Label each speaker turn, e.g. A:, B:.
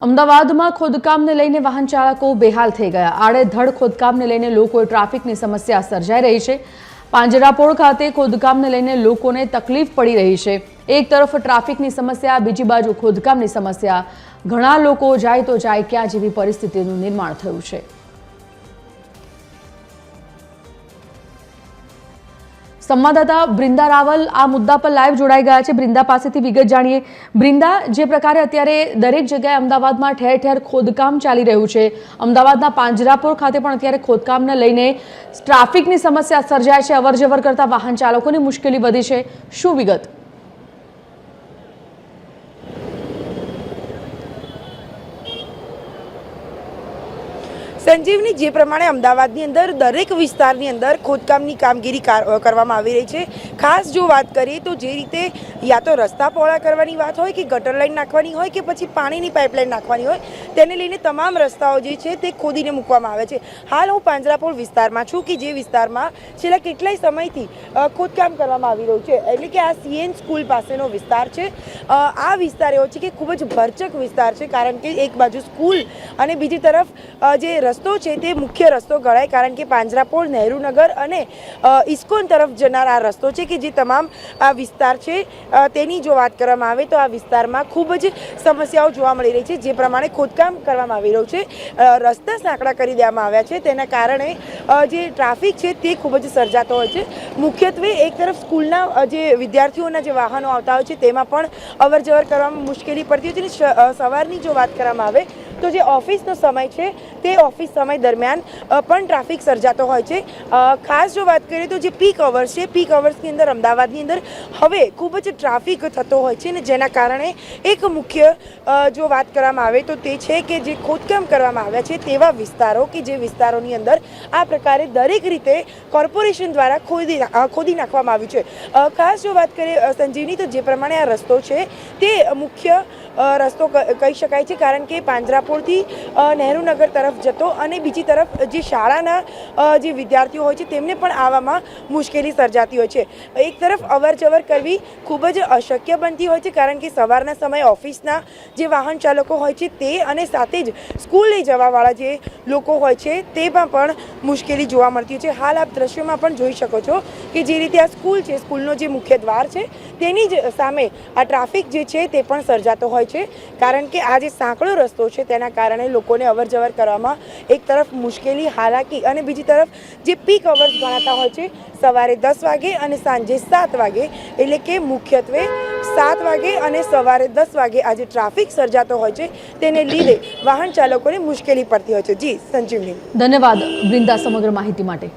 A: અમદાવાદમાં ખોદકામને લઈને વાહન ચાલકો બેહાલ થઈ ગયા। આડેધડ ખોદકામને લઈને લોકોએ ટ્રાફિકની સમસ્યા સર્જાઈ રહી છે। પાંજરાપોળ ખાતે ખોદકામને લઈને લોકોને તકલીફ પડી રહી છે। એક તરફ ટ્રાફિકની સમસ્યા, બીજી બાજુ ખોદકામની સમસ્યા। ઘણા લોકો જાય તો જાય ક્યાં જેવી પરિસ્થિતિનું નિર્માણ થયું છે। संवाददाता ब्रिंदा रावल आ मुद्दा पर लाइव जोड़ाई गया है। ब्रिंदा पासेथी विगत जाणीए। ब्रिंदा, जे प्रकारे अत्यारे दरेक जगह अमदावाद में ठेर ठेर खोदकाम चाली रह्युं छे, अमदावादना પાંજરાપોળ खाते पण अत्यारे खोदकामने लईने ट्राफिकनी समस्या सर्जाय छे, अवरजवर करता वाहन चालकोनी मुश्केली वधी छे, शुं विगत?
B: संजीवनी, जे प्रमाणे अमदावादनी अंदर दरेक विस्तारनी अंदर खोदकामनी कामगीरी करवामां आवी रही छे। खास जो बात करीए तो जे रीते या तो रस्ता पહોળા करवानी बात होय के गटर लाइन नाखवानी होय के पछी पाणीनी पाइपलाइन नाखवानी होय, तेने लईने तमाम रस्ताओ जे छे ते खोदीने मूकवामां आवे छे। हाल हूँ પાંજરાપોળ विस्तारमां छुं कि जे विस्तारमां छेल्ला केटलाय समयथी खोदकाम करवामां आवी रह्युं छे। एटले के आ सीएन स्कूल पासेनो विस्तार छे। आ विस्तार एवो छे के खूब ज भरचक विस्तार छे, कारण के एक बाजू स्कूल अने बीजी तरफ जे रस्तो छे ते मुख्य रस्तो गणाय, कारण के પાંજરાપોળ, નહેરુનગર અને ઇસ્કોન तरफ जनार आ रस्तो छे कि जे तमाम आ विस्तार छे तेनी जो बात करवामां आवे तो आ विस्तारमां खूब ज समस्याओ जोवा मळी रही छे। जे प्रमाणे खोदकाम करवामां आवी रह्युं छे, रस्ता साંકડા કરી દેવામાં આવ્યા છે, તેના કારણે જે ટ્રાફિક છે તે ખૂબ જ સર્જાતો હોય છે। મુખ્યત્વે એક તરફ સ્કૂલના જે વિદ્યાર્થીઓના જે વાહનો આવતા હોય છે તેમાં પણ અવરજવર કરવામાં મુશ્કેલી પડતી હોય છે। સવારની જો વાત કરવામાં આવે તો જે ઓફિસનો સમય છે તે ઓફિસ સમય દરમિયાન પણ ટ્રાફિક સર્જાતો હોય છે। ખાસ જો વાત કરીએ તો જે પીક અવર્સ છે, પીક અવર્સની અંદર અમદાવાદની અંદર હવે ખૂબ જ ટ્રાફિક થતો હોય છે ને જેના કારણે એક મુખ્ય જો વાત કરવામાં આવે તો તે છે કે જે ખોદકામ કરવામાં આવ્યા છે તેવા વિસ્તારો કે જે વિસ્તારોની અંદર આ પ્રકારે દરેક રીતે કોર્પોરેશન દ્વારા ખોદી નાખવામાં આવ્યું છે। ખાસ જો વાત કરીએ સંજીવની, તો જે પ્રમાણે આ રસ્તો છે તે મુખ્ય રસ્તો કહી શકાય છે, કારણ કે પાંજરાપોળથી નહેરુનગર તરફ જતો અને બીજી તરફ જે શાળાના જે વિદ્યાર્થીઓ હોય છે તેમને પણ આવવામાં મુશ્કેલી સર્જાતી હોય છે। એક તરફ અવરજવર કરવી ખૂબ જ અશક્ય બનતી હોય છે, કારણ કે સવારના સમયે ઓફિસના જે વાહન ચાલકો હોય છે તે અને સાથે જ સ્કૂલે જવાવાળા જે લોકો હોય છે તેમાં પણ મુશ્કેલી જોવા મળતી હોય છે। હાલ આપ દ્રશ્યોમાં પણ જોઈ શકો છો કે જે રીતે આ સ્કૂલ છે, સ્કૂલનો જે મુખ્ય દ્વાર છે તેની જ સામે આ ટ્રાફિક જે છે તે પણ સર્જાતો હોય છે, કારણ કે આ જે સાંકડો રસ્તો છે તેના કારણે લોકોને અવરજવર કરવામાં એક તરફ મુશ્કેલી, હાલાકી અને બીજી તરફ જે પીક અવર્સ ગણાતા હોય છે સવારે 10 વાગે અને સાંજે 7 વાગે, એટલે કે મુખ્યત્વે 7 વાગે અને સવારે 10 વાગે આ જે ટ્રાફિક સર્જાતો હોય છે તેને લીધે વાહન ચાલકોને મુશ્કેલી પડતી હોય છે। જી સંજીવની,
A: ધન્યવાદ બ્રિંદા સમગ્ર માહિતી માટે।